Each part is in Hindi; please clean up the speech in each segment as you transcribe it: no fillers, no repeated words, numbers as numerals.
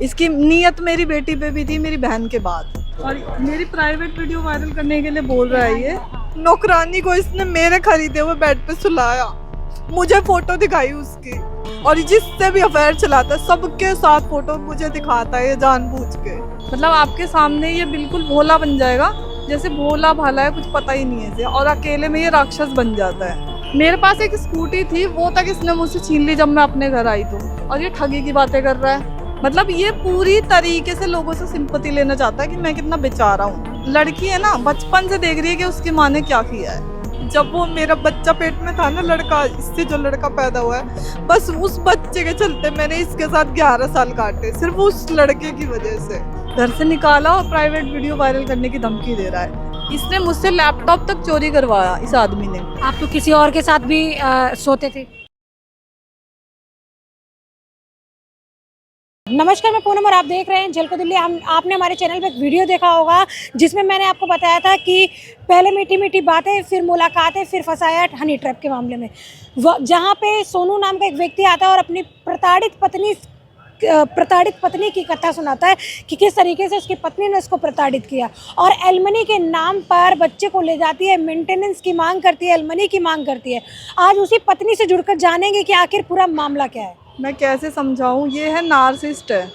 इसकी नीयत मेरी बेटी पे भी थी, मेरी बहन के बाद। और मेरी प्राइवेट वीडियो वायरल करने के लिए बोल रहा है ये। नौकरानी को इसने मेरे खरीदे हुए बेड पे सुलाया, मुझे फोटो दिखाई उसकी, और जिससे भी अफेयर चलाता है सबके साथ फोटो मुझे दिखाता है ये जानबूझ के। मतलब आपके सामने ये बिल्कुल भोला बन जाएगा, जैसे भोला भाला है, कुछ पता ही नहीं है इसे, और अकेले में ये राक्षस बन जाता है। मेरे पास एक स्कूटी थी, वो तक इसने मुझसे छीन ली जब मैं अपने घर आई तो, और ये ठगी की बातें कर रहा है। मतलब ये पूरी तरीके से लोगों से सिंपैथी लेना चाहता है कि मैं कितना बेचारा हूँ। लड़की है ना, बचपन से देख रही है कि उसकी माँ ने क्या किया है। जब वो मेरा बच्चा पेट में था ना, लड़का, इससे जो लड़का पैदा हुआ है, बस उस बच्चे के चलते मैंने इसके साथ 11 साल काटे, सिर्फ उस लड़के की वजह से। घर से निकाला और प्राइवेट वीडियो वायरल करने की धमकी दे रहा है। इसने मुझसे लैपटॉप तक चोरी करवाया इस आदमी ने। आप तो किसी और के साथ भी सोते थे। नमस्कार, मैं पूनम और आप देख रहे हैं झलको दिल्ली। आपने हमारे चैनल पे एक वीडियो देखा होगा जिसमें मैंने आपको बताया था कि पहले मीठी मीठी बातें, फिर मुलाकातें, फिर फंसाया हनी ट्रैप के मामले में। जहाँ पे सोनू नाम का एक व्यक्ति आता है और अपनी प्रताड़ित पत्नी की कथा सुनाता है कि किस तरीके से उसकी पत्नी ने उसको प्रताड़ित किया, और एलमनी के नाम पर बच्चे को ले जाती है, मेंटेनेंस की मांग करती है, एलमनी की मांग करती है। आज उसी पत्नी से जुड़कर जानेंगे कि आखिर पूरा मामला क्या है। मैं कैसे समझाऊं, ये है नार्सिसिस्ट है।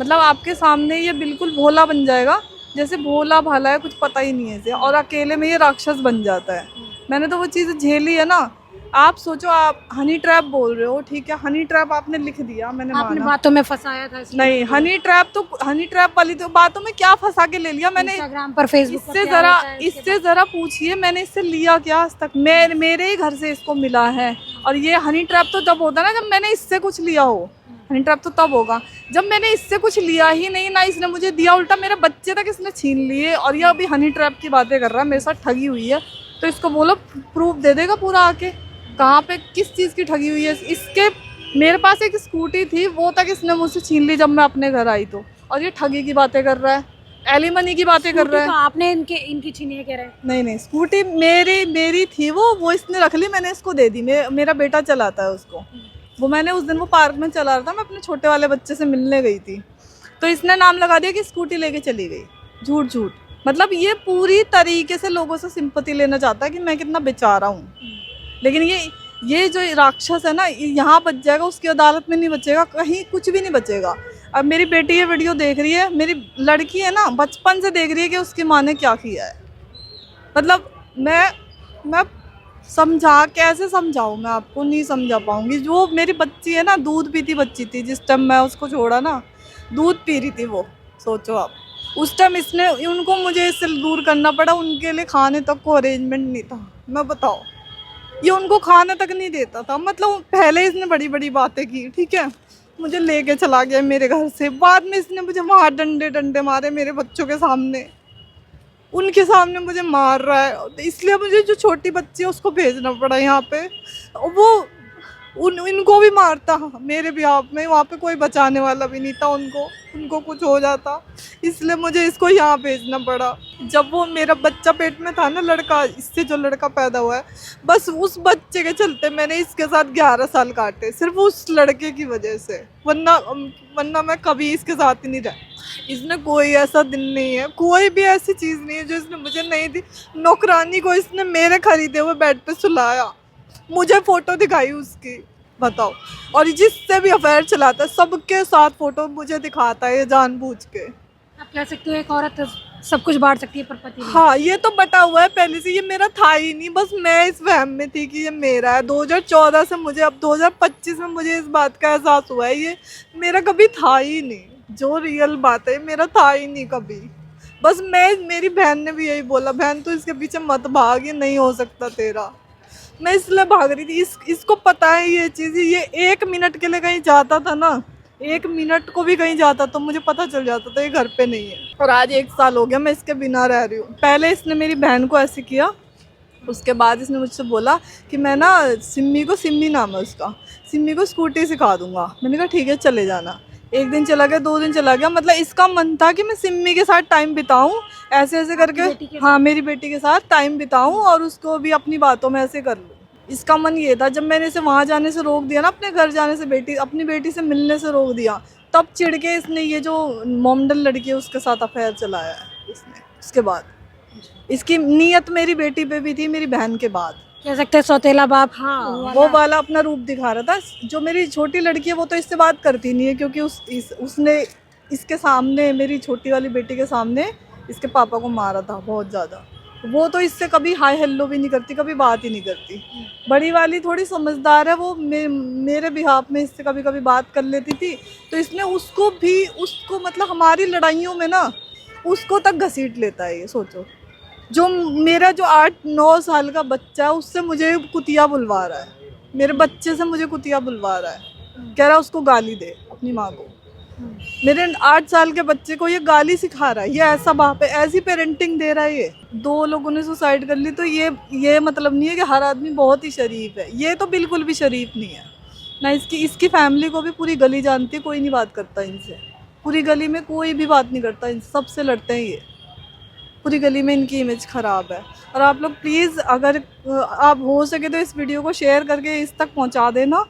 मतलब आपके सामने ये बिल्कुल भोला बन जाएगा, जैसे भोला भाला है, कुछ पता ही नहीं है इसे, और अकेले में ये राक्षस बन जाता है। मैंने तो वो चीज़ झेली है ना। आप सोचो, आप हनी ट्रैप बोल रहे हो, ठीक है, हनी ट्रैप आपने लिख दिया, मैंने आपने माना। बातों में फंसाया था इसलिए। नहीं, हनी ट्रैप वाली तो बातों में क्या फंसा के ले लिया मैंने। इंस्टाग्राम पर, फेसबुक पर इससे जरा पूछिए, मैंने इससे लिया क्या आज तक। मेरे ही घर से इसको मिला है। और ये हनी ट्रैप तो तब होता है ना जब मैंने इससे कुछ लिया हो। हनी ट्रैप तो तब होगा जब मैंने इससे कुछ लिया ही नहीं, ना इसने मुझे दिया, उल्टा मेरे बच्चे तक इसने छीन लिए। और ये अभी हनी ट्रैप की बातें कर रहा है, मेरे साथ ठगी हुई है। तो इसको बोलो प्रूफ दे देगा पूरा आके, कहाँ पे किस चीज़ की ठगी हुई है इसके। मेरे पास एक स्कूटी थी, वो तक इसने मुझसे छीन ली जब मैं अपने घर आई तो, और ये ठगी की बातें कर रहा है, एलिमनी की बातें कर रहा है। तो आपने इनकी छीनी है कह रहे हैं। नहीं, स्कूटी मेरी थी, वो इसने रख ली, मैंने इसको दे दी। मेरा बेटा चलाता है उसको। वो मैंने उस दिन वो पार्क में चला रहा था, मैं अपने छोटे वाले बच्चे से मिलने गई थी, तो इसने नाम लगा दिया कि स्कूटी लेके चली गई। झूठ। मतलब ये पूरी तरीके से लोगों से सिंपैथी लेना चाहता है कि मैं कितना बेचारा हूँ। लेकिन ये जो राक्षस है ना, यहाँ बच जाएगा, उसकी अदालत में नहीं बचेगा, कहीं कुछ भी नहीं बचेगा। अब मेरी बेटी ये वीडियो देख रही है, मेरी लड़की है ना, बचपन से देख रही है कि उसकी माँ ने क्या किया है। मतलब मैं कैसे समझाऊँ, मैं आपको नहीं समझा पाऊँगी। जो मेरी बच्ची है ना, दूध पीती बच्ची थी, जिस टाइम मैं उसको छोड़ा ना, दूध पी रही थी वो। सोचो आप, उस टाइम उनको मुझे इससे दूर करना पड़ा। उनके लिए खाने तक को अरेंजमेंट नहीं था। मैं बताओ, ये उनको खाने तक नहीं देता था। मतलब पहले इसने बड़ी बड़ी बातें की, ठीक है, मुझे लेके चला गया मेरे घर से। बाद में इसने मुझे वहाँ डंडे मारे मेरे बच्चों के सामने, उनके सामने मुझे मार रहा है। इसलिए मुझे जो छोटी बच्ची है उसको भेजना पड़ा यहाँ पे। वो इनको भी मारता मेरे ब्याह में, वहाँ पे कोई बचाने वाला भी नहीं था उनको कुछ हो जाता, इसलिए मुझे इसको यहाँ भेजना पड़ा। जब वो मेरा बच्चा पेट में था ना, लड़का, इससे जो लड़का पैदा हुआ है, बस उस बच्चे के चलते मैंने इसके साथ 11 साल काटे, सिर्फ उस लड़के की वजह से। वरना मैं कभी इसके साथ ही नहीं रहा। इसने कोई ऐसा दिन नहीं है, कोई भी ऐसी चीज़ नहीं है जो इसने मुझे नहीं दी। नौकरानी को इसने मेरे खरीदे हुए बेड पे सुलाया, मुझे फोटो दिखाई उसकी, बताओ, और जिससे भी अफेयर चलाता है सबके साथ फोटो मुझे दिखाता है ये जानबूझ के। आप कह सकते हो एक औरत सब कुछ बांट सकती है पर पति नहीं। हाँ, ये तो बटा हुआ है पहले से, ये मेरा था ही नहीं, बस मैं इस वहम में थी कि ये मेरा है। 2014 से मुझे, अब 2025 में मुझे इस बात का एहसास हुआ है ये मेरा कभी था ही नहीं। जो रियल बात है, मेरा था ही नहीं कभी। बस मेरी बहन ने भी यही बोला, बहन तू इसके पीछे मत भाग, ये नहीं हो सकता तेरा। मैं इसलिए भाग रही थी। इसको पता है ये चीज़। ये 1 मिनट के लिए कहीं जाता था ना, 1 मिनट को भी कहीं जाता तो मुझे पता चल जाता था ये घर पे नहीं है। और आज 1 साल हो गया मैं इसके बिना रह रही हूँ। पहले इसने मेरी बहन को ऐसे किया, उसके बाद इसने मुझसे बोला कि मैं ना सिम्मी नाम है उसका, सिम्मी को स्कूटी सिखा दूंगा। मैंने कहा ठीक है, चले जाना। 1 दिन चला गया, 2 दिन चला गया। मतलब इसका मन था कि मैं सिम्मी के साथ टाइम बिताऊं, ऐसे करके। हाँ, मेरी बेटी के साथ टाइम बिताऊं और उसको भी अपनी बातों में ऐसे कर लूँ। इसका मन ये था। जब मैंने इसे वहाँ जाने से रोक दिया ना, अपने घर जाने से, अपनी बेटी से मिलने से रोक दिया, तब चिढ़ के इसने ये जो मोमडन लड़की है उसके साथ अफेयर चलाया है इसने। उसके बाद इसकी नीयत मेरी बेटी पे भी थी, मेरी बहन के बाद। कह सकते हैं सौतेला बाप। हाँ, वो वाला अपना रूप दिखा रहा था। जो मेरी छोटी लड़की है वो तो इससे बात करती नहीं है, क्योंकि उसने इसके सामने, मेरी छोटी वाली बेटी के सामने इसके पापा को मारा था बहुत ज़्यादा। वो तो इससे कभी हाय हेलो भी नहीं करती, कभी बात ही नहीं करती। बड़ी वाली थोड़ी समझदार है, वो मेरे बिहाफ में इससे कभी कभी बात कर लेती थी। तो इसने उसको मतलब हमारी लड़ाइयों में ना उसको तक घसीट लेता है। ये सोचो, जो मेरा जो 8-9 साल का बच्चा है उससे मुझे कुतिया बुलवा रहा है, मेरे बच्चे से मुझे कुतिया बुलवा रहा है, कह रहा है उसको गाली दे अपनी माँ को। मेरे 8 साल के बच्चे को ये गाली सिखा रहा है। ये ऐसा बाप है, ऐसी पेरेंटिंग दे रहा है। ये 2 लोगों ने सुसाइड कर ली, तो ये मतलब नहीं है कि हर आदमी बहुत ही शरीफ है। ये तो बिल्कुल भी शरीफ नहीं है ना। इसकी फैमिली को भी पूरी गली जानती है, कोई नहीं बात करता इनसे। पूरी गली में कोई भी बात नहीं करता इनसे, सबसे लड़ते हैं ये। पूरी गली में इनकी इमेज ख़राब है। और आप लोग प्लीज़, अगर आप हो सके तो इस वीडियो को शेयर करके इस तक पहुंचा देना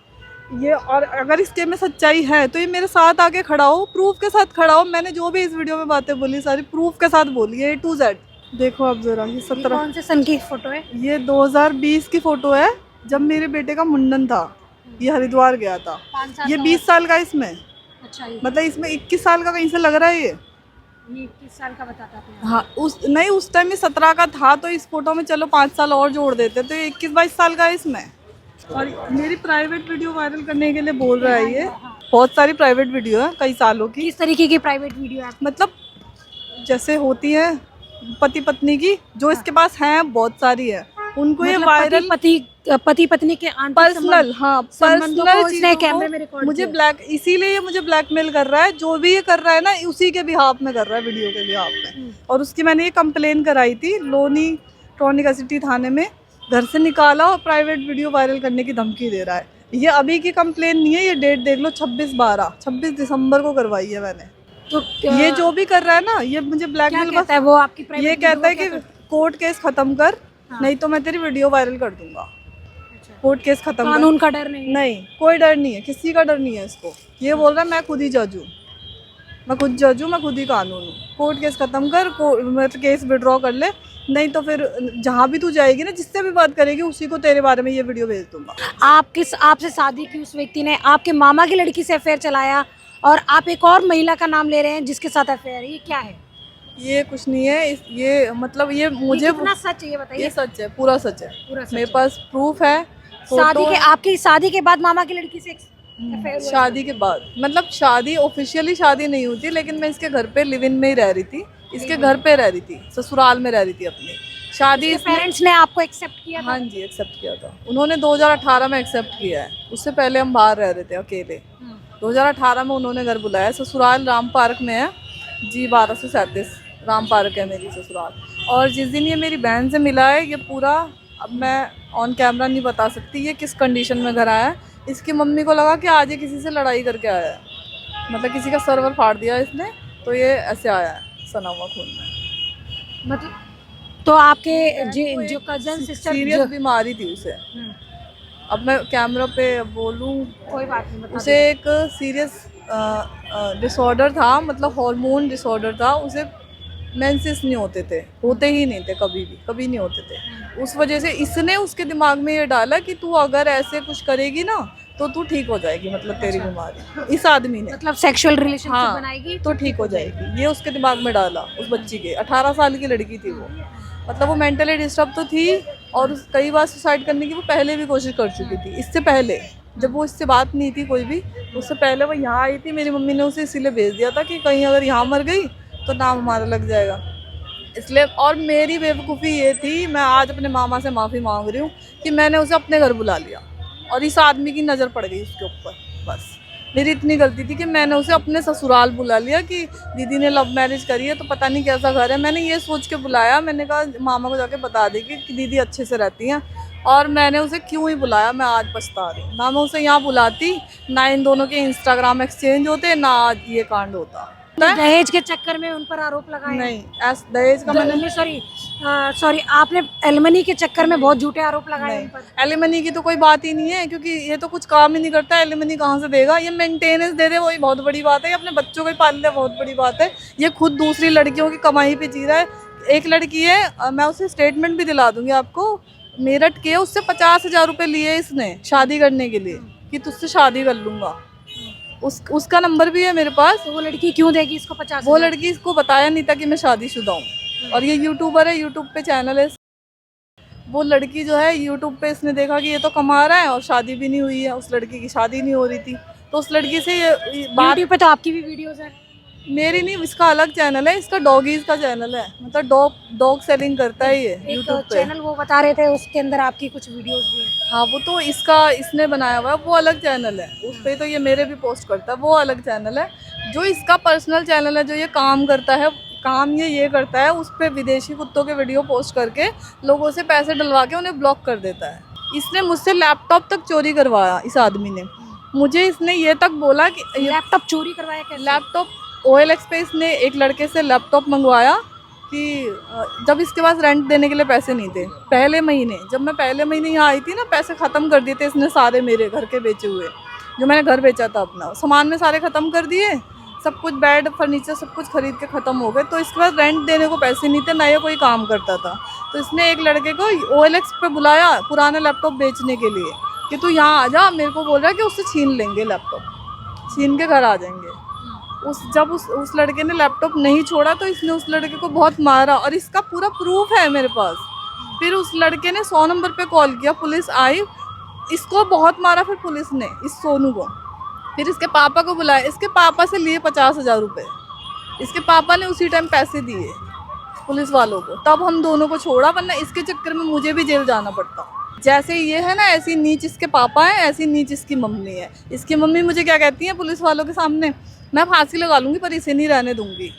ये। और अगर इसके में सच्चाई है तो ये मेरे साथ आके खड़ा हो, प्रूफ के साथ खड़ा हो। मैंने जो भी इस वीडियो में बातें बोली सारी प्रूफ के साथ बोली है, A to Z। देखो आप ज़रा, ये 17 कौन से सन की फोटो है? ये 2020 की फ़ोटो है, जब मेरे बेटे का मुंडन था। ये हरिद्वार गया था। ये 20 साल का इसमें, अच्छा, मतलब इसमें 21 साल का कहीं से लग रहा है ये 21 साल का बताता था। हाँ, उस टाइम ये 17 का था, तो इस फोटो में चलो 5 साल और जोड़ देते तो ये 21-22 साल का है इसमें। और मेरी प्राइवेट वीडियो वायरल करने के लिए बोल रहा है ये। बहुत सारी प्राइवेट वीडियो है कई सालों की। किस तरीके की प्राइवेट वीडियो है? मतलब जैसे होती है पति पत्नी की, जो इसके पास हैं बहुत सारी है, उनको ये वायरल पति पत्नी के पर्सनल, हाँ पर्सनल इसने कैमरे में रिकॉर्ड मुझे इसीलिए ये मुझे ब्लैकमेल कर रहा है। जो भी ये कर रहा है ना, उसी के बिहाफ में कर रहा है, वीडियो के बिहाफ में। और उसकी मैंने ये कंप्लेन कराई थी लोनी टॉनिक सिटी थाने में। घर से निकाला और प्राइवेट वीडियो वायरल करने की धमकी दे रहा है। ये अभी की कंप्लेन नहीं है, ये डेट देख लो, 26 दिसंबर को करवाई है मैंने। तो ये जो भी कर रहा है ना, ये मुझे ब्लैकमेल कहता है वो आपकी ये कहता है कि कोर्ट केस खत्म कर, नहीं तो मैं तेरी वीडियो वायरल कर दूंगा। कोर्ट केस खत्म कर। कानून का डर नहीं? कोई डर नहीं है, किसी का डर नहीं है इसको। ये बोल रहा है मैं खुद ही जज हूँ, मैं खुद जज हूँ, मैं खुद ही कानून हूँ। कोर्ट केस खत्म कर, मतलब केस विड्रॉ कर ले, नहीं तो फिर जहाँ भी तू जाएगी ना, जिससे भी बात करेगी, उसी को तेरे बारे में ये वीडियो भेज दूंगा। आपसे शादी की उस व्यक्ति ने आपके मामा की लड़की से अफेयर चलाया, और आप एक और महिला का नाम ले रहे हैं जिसके साथ अफेयर है। ये क्या है? ये कुछ नहीं है। ये मतलब ये मुझे कितना सच है ये बताइए। ये सच है, पूरा सच है, पूरा सच मेरे पास प्रूफ है। आपकी शादी के बाद मामा की लड़की से अफेयर हुआ? शादी के बाद मतलब शादी ऑफिशियली शादी नहीं हुई थी, लेकिन मैं इसके घर पे लिव इन में ही रह रही थी। इसके घर पे रह रही थी, ससुराल में रह रही थी अपनी। शादी पेरेंट्स ने आपको एक्सेप्ट किया था? हाँ जी, एक्सेप्ट किया था उन्होंने। 2018 में एक्सेप्ट किया है। उससे पहले हम बाहर रह रहे थे अकेले। 2018 में उन्होंने घर बुलाया। ससुराल राम पार्क में है जी, 1237 राम पार्क है मेरी ससुराल। और जिस दिन ये मेरी बहन से मिला है, ये पूरा, अब मैं ऑन कैमरा नहीं बता सकती ये किस कंडीशन में घर आया है। इसकी मम्मी को लगा कि आज ये किसी से लड़ाई करके आया है, मतलब किसी का सर्वर फाड़ दिया इसने, तो ये ऐसे आया है सना हुआ खून में। मतलब तो आपके जो कजन सिस्टर सीरियस बीमारी थी उसे। अब मैं कैमरा पे बोलूँ, कोई बात नहीं, बता उसे एक सीरियस डिसऑर्डर था, मतलब हार्मोन डिसऑर्डर था। उसे मेंसेस नहीं होते थे, होते ही नहीं थे, कभी नहीं होते थे। उस वजह से इसने उसके दिमाग में ये डाला कि तू अगर ऐसे कुछ करेगी ना तो तू ठीक हो जाएगी, मतलब तेरी बीमारी। इस आदमी ने मतलब सेक्सुअल रिलेशनशिप हाँ, बनाएगी तो ठीक हो जाएगी, ये उसके दिमाग में डाला उस बच्ची के। 18 साल की लड़की थी वो, मतलब वो मेंटली डिस्टर्ब तो थी, और कई बार सुसाइड करने की वो पहले भी कोशिश कर चुकी थी। इससे पहले जब वो इससे बात नहीं थी कोई भी, उससे पहले वो यहाँ आई थी। मेरी मम्मी ने उसे इसीलिए भेज दिया था कि कहीं अगर यहाँ मर गई तो नाम हमारा लग जाएगा, इसलिए। और मेरी बेवकूफ़ी ये थी, मैं आज अपने मामा से माफ़ी मांग रही हूँ कि मैंने उसे अपने घर बुला लिया और इस आदमी की नज़र पड़ गई उसके ऊपर। बस मेरी इतनी गलती थी कि मैंने उसे अपने ससुराल बुला लिया कि दीदी ने लव मैरिज करी है तो पता नहीं कैसा घर है। मैंने ये सोच के बुलाया, मैंने कहा मामा को जाके बता देगी कि दीदी अच्छे से रहती हैं। और मैंने उसे क्यों ही बुलाया, मैं आज पछता रही हूँ। ना मैं उसे यहाँ बुलाती, ना इन दोनों के इंस्टाग्राम एक्सचेंज होते, ना आज ये कांड होता। दहेज के चक्कर में उन पर आरोप लगाए? नहीं, दहेज का मैंने सॉरी आपने एलिमनी के चक्कर में बहुत झूठे आरोप लगाए उन पर? एलिमनी की तो कोई बात ही नहीं है, क्योंकि ये तो कुछ काम ही नहीं करता। एलिमनी कहाँ से देगा? ये मेंटेनेंस दे दे वही बहुत बड़ी बात है, ये अपने बच्चों को ही पाल ले बहुत बड़ी बात है। ये खुद दूसरी लड़कियों की कमाई पे जी रहा है। एक लड़की है, मैं उसे स्टेटमेंट भी दिला दूंगी आपको, मेरठ के, उससे 50,000 रुपये लिए इसने शादी करने के लिए कि तुझसे शादी कर लूंगा। उसका नंबर भी है मेरे पास। तो वो लड़की क्यों देगी इसको 50? वो लड़की इसको बताया नहीं था कि मैं शादीशुदा हूँ, और ये यूट्यूबर है, यूट्यूब पे चैनल है। वो लड़की जो है यूट्यूब पे इसने देखा कि ये तो कमा रहा है और शादी भी नहीं हुई है, उस लड़की की शादी नहीं हो रही थी, तो उस लड़की से ये बात। यूट्यूब पे तो आपकी भी वीडियोस है? मेरी नहीं, इसका अलग चैनल है, इसका डॉगीज का चैनल है, मतलब डॉग सेलिंग करता है ये यूट्यूब पे। चैनल वो बता रहे थे उसके अंदर आपकी कुछ वीडियोस भी हैं। हाँ, वो तो इसने बनाया हुआ है, वो अलग चैनल है। उस पर तो ये मेरे भी पोस्ट करता है, वो अलग चैनल है। जो इसका पर्सनल चैनल है, जो ये काम करता है, काम ये करता है, उस पर विदेशी कुत्तों के वीडियो पोस्ट करके लोगों से पैसे डलवा के उन्हें ब्लॉक कर देता है। इसने मुझसे लैपटॉप तक चोरी करवाया, इस आदमी ने मुझे। इसने ये तक बोला कि लैपटॉप चोरी करवाया कैसे? लैपटॉप OLX पे इसने एक लड़के से लैपटॉप मंगवाया कि जब इसके पास रेंट देने के लिए पैसे नहीं थे, पहले महीने, जब मैं पहले महीने यहाँ आई थी ना, पैसे ख़त्म कर दिए थे इसने सारे, मेरे घर के बेचे हुए, जो मैंने घर बेचा था अपना, सामान में सारे ख़त्म कर दिए, सब कुछ, बेड फर्नीचर सब कुछ खरीद के ख़त्म हो गए। तो इसके बाद रेंट देने को पैसे नहीं थे, ना ये कोई काम करता था। तो इसने एक लड़के को OLX पे बुलाया पुराने लैपटॉप बेचने के लिए कि तू यहाँ आ जा, मेरे को बोल रहा है कि उससे छीन लेंगे लैपटॉप, छीन के घर आ जाएंगे। जब उस लड़के ने लैपटॉप नहीं छोड़ा तो इसने उस लड़के को बहुत मारा, और इसका पूरा प्रूफ है मेरे पास। फिर उस लड़के ने 100 नंबर पे कॉल किया, पुलिस आई, इसको बहुत मारा फिर पुलिस ने, इस सोनू को। फिर इसके पापा को बुलाया, इसके पापा से लिए 50,000 रुपये, इसके पापा ने उसी टाइम पैसे दिए पुलिस वालों को, तब हम दोनों को छोड़ा, वरना इसके चक्कर में मुझे भी जेल जाना पड़ता। जैसे ये है ना, ऐसी नीच इसके पापा है, ऐसी नीच इसकी मम्मी है। इसकी मम्मी मुझे क्या कहती है पुलिस वालों के सामने, मैं फांसी लगा लूंगी पर इसे नहीं रहने दूंगी।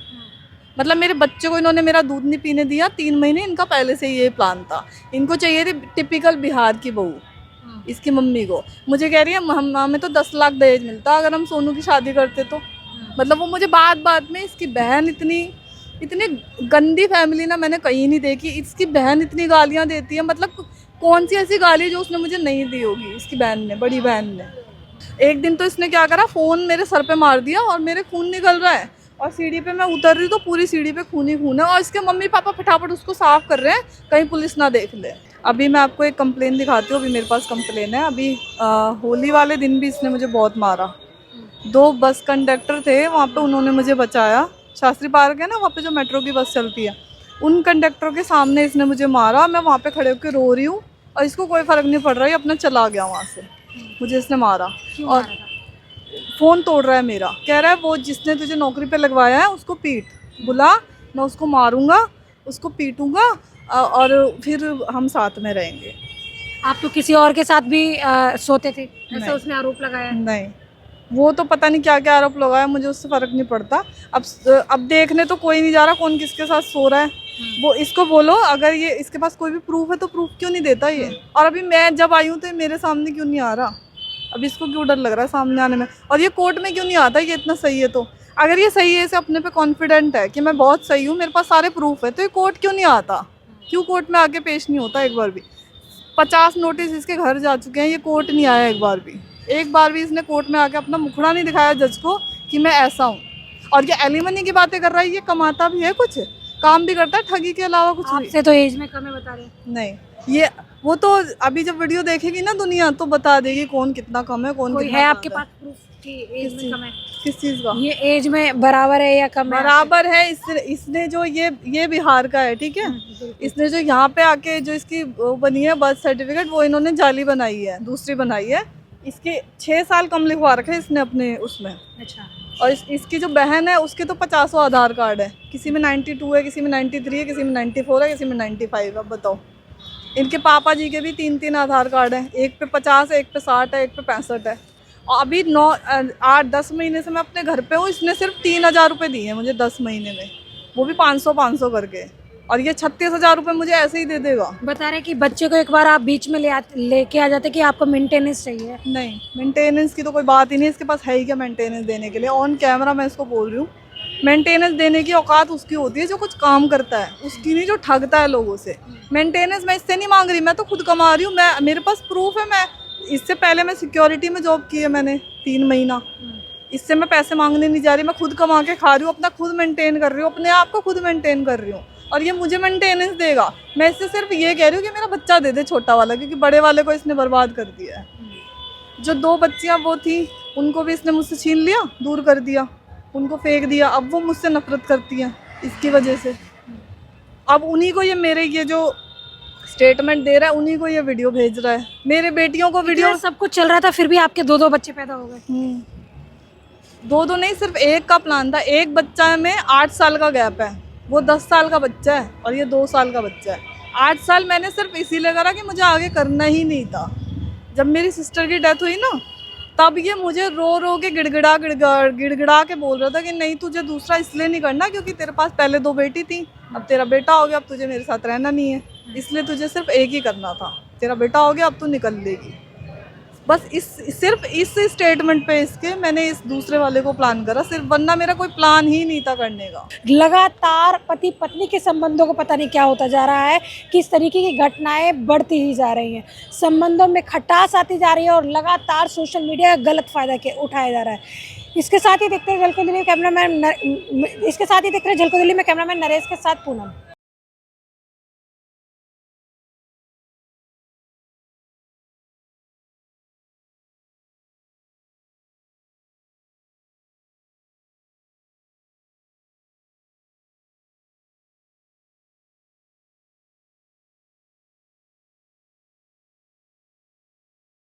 मतलब मेरे बच्चे को इन्होंने मेरा दूध नहीं पीने दिया 3 महीने, इनका पहले से ये प्लान था। इनको चाहिए थी टिपिकल बिहार की बहू, इसकी मम्मी को। मुझे कह रही है हमें तो 10 लाख दहेज मिलता अगर हम सोनू की शादी करते तो। मतलब वो मुझे बात में, इसकी बहन इतनी गंदी फैमिली ना मैंने कहीं नहीं देखी। इसकी बहन इतनी गालियाँ देती है, मतलब कौन सी ऐसी गाली जो उसने मुझे नहीं दी होगी, इसकी बहन ने, बड़ी बहन ने। एक दिन तो इसने क्या करा, फ़ोन मेरे सर पे मार दिया और मेरे खून निकल रहा है, और सीढ़ी पे मैं उतर रही तो पूरी सीढ़ी पे खून ही खून है, और इसके मम्मी पापा फटाफट उसको साफ कर रहे हैं कहीं पुलिस ना देख ले। अभी मैं आपको एक कंप्लेन दिखाती हूँ, अभी मेरे पास कंप्लेन है। अभी होली वाले दिन भी इसने मुझे बहुत मारा। 2 बस कंडक्टर थे वहाँ पे, उन्होंने मुझे बचाया। शास्त्री पार्क है ना, वहाँ पे जो मेट्रो की बस चलती है, उन कंडक्टरों के सामने इसने मुझे मारा। मैं वहाँ पे खड़े होकर रो रही हूँ और इसको कोई फ़र्क नहीं पड़ रहा है, अपना चला गया वहाँ से। मुझे इसने मारा और फ़ोन तोड़ रहा है मेरा, कह रहा है वो जिसने तुझे नौकरी पे लगवाया है उसको पीट, बुला, मैं उसको मारूंगा, उसको पीटूंगा और फिर हम साथ में रहेंगे। आप तो किसी और के साथ भी सोते थे, ऐसा उसने आरोप लगाया? नहीं, वो तो पता नहीं क्या क्या आरोप लगाया, मुझे उससे फ़र्क नहीं पड़ता। अब देखने तो कोई नहीं जा रहा कौन किसके साथ सो रहा है। वो इसको बोलो, अगर ये इसके पास कोई भी प्रूफ है तो प्रूफ क्यों नहीं देता ये। और अभी मैं जब आई हूँ तो मेरे सामने क्यों नहीं आ रहा, अब इसको क्यों डर लग रहा है सामने आने में। और ये कोर्ट में क्यों नहीं आता, ये इतना सही है तो। अगर ये सही है, इसे अपने पे कॉन्फिडेंट है कि मैं बहुत सही हूँ, मेरे पास सारे प्रूफ है, तो ये कोर्ट क्यों नहीं आता, क्यों कोर्ट में आके पेश नहीं होता एक बार भी। 50 नोटिस इसके घर जा चुके हैं, ये कोर्ट नहीं आया एक बार भी इसने कोर्ट में आके अपना मुखड़ा नहीं दिखाया जज को कि मैं ऐसा हूँ। और ये एलिमनी की बातें कर रहा है, ये कमाता भी है, कुछ काम भी करता है, ठगी के अलावा कुछ नहीं। आपसे तो एज में कम है बता रहे हैं? नहीं, ये वो तो अभी जब वीडियो देखेगी ना दुनिया तो बता देगी कौन कितना कम है, कौन कितना है आपके पास प्रूफ कि एज में कम है? किस चीज़ का? ये एज में बराबर है या कम है? बराबर है। इसने जो ये बिहार का है, ठीक है। इसने जो यहाँ पे आके जो इसकी वो बनी है बर्थ सर्टिफिकेट, वो इन्होंने जाली बनाई है, दूसरी बनाई है। इसके 6 साल कम लिखवा रखे इसने अपने उसमें। अच्छा। और इसकी जो बहन है उसके तो 50 आधार कार्ड है, किसी में 92 है, किसी में 93 है, किसी में 94 है, किसी में 95 है। बताओ, इनके पापा जी के भी 3-3 आधार कार्ड हैं, एक पे 50 है, एक पे 60 है, एक पे 65 है। और अभी 8-10 महीने से मैं अपने घर पे हूँ, इसने सिर्फ 3,000 रुपये दिए हैं मुझे 10 महीने में, वो भी 500-500 करके। और ये 36,000 रुपये मुझे ऐसे ही दे देगा। बता रहे कि बच्चे को एक बार आप बीच में लेके आ जाते कि आपको मेंटेनेंस चाहिए। नहीं, मेंटेनेंस की तो कोई बात ही नहीं, इसके पास है ही क्या मेंटेनेंस देने के लिए। ऑन कैमरा मैं इसको बोल रही हूँ मेंटेनेंस देने की औकात उसकी होती है जो कुछ काम करता है, उसकी नहीं जो ठगता है लोगों से। मेंटेनेंस मैं इससे नहीं मांग रही, मैं तो खुद कमा रही हूँ, मैं मेरे पास प्रूफ है। मैं इससे पहले मैं सिक्योरिटी में जॉब की है मैंने 3 महीना, इससे मैं पैसे मांगने नहीं जा रही, मैं खुद कमा के खा रही हूँ, अपना खुद मेंटेन कर रही हूँ, अपने आप को खुद मेंटेन कर रही हूँ, और ये मुझे मेंटेनेंस देगा। मैं इससे सिर्फ ये कह रही हूँ कि मेरा बच्चा दे दे, छोटा वाला, क्योंकि बड़े वाले को इसने बर्बाद कर दिया है। जो 2 बच्चियाँ वो थी उनको भी इसने मुझसे छीन लिया, दूर कर दिया, उनको फेंक दिया। अब वो मुझसे नफरत करती हैं इसकी वजह से। अब उन्हीं को ये मेरे ये जो स्टेटमेंट दे रहा है, उन्हीं को ये वीडियो भेज रहा है। मेरे बेटियों को वीडियो सब कुछ चल रहा था, फिर भी आपके 2-2 बच्चे पैदा हो गए। 2 नहीं, सिर्फ एक का प्लान था। एक बच्चा में 8 साल का गैप है, वो 10 साल का बच्चा है और ये 2 साल का बच्चा है। 8 साल मैंने सिर्फ इसीलिए करा कि मुझे आगे करना ही नहीं था। जब मेरी सिस्टर की डेथ हुई ना, तब ये मुझे रो रो के गिड़गिड़ा के बोल रहा था कि नहीं, तुझे दूसरा इसलिए नहीं करना क्योंकि तेरे पास पहले 2 बेटी थी, अब तेरा बेटा हो गया, अब तुझे मेरे साथ रहना नहीं है, इसलिए तुझे सिर्फ एक ही करना था। तेरा बेटा हो गया, अब तू निकल लेगी। बस सिर्फ इस स्टेटमेंट पे इसके मैंने इस दूसरे वाले को प्लान करा, सिर्फ, वरना मेरा कोई प्लान ही नहीं था करने का। लगातार पति पत्नी के संबंधों को पता नहीं क्या होता जा रहा है, किस तरीके की घटनाएं बढ़ती ही जा रही हैं, संबंधों में खटास आती जा रही है और लगातार सोशल मीडिया का गलत फायदा उठाया जा रहा है। इसके साथ ही देखते हैं झलको दिल्ली में कैमरामैन नरेश के साथ पूनम।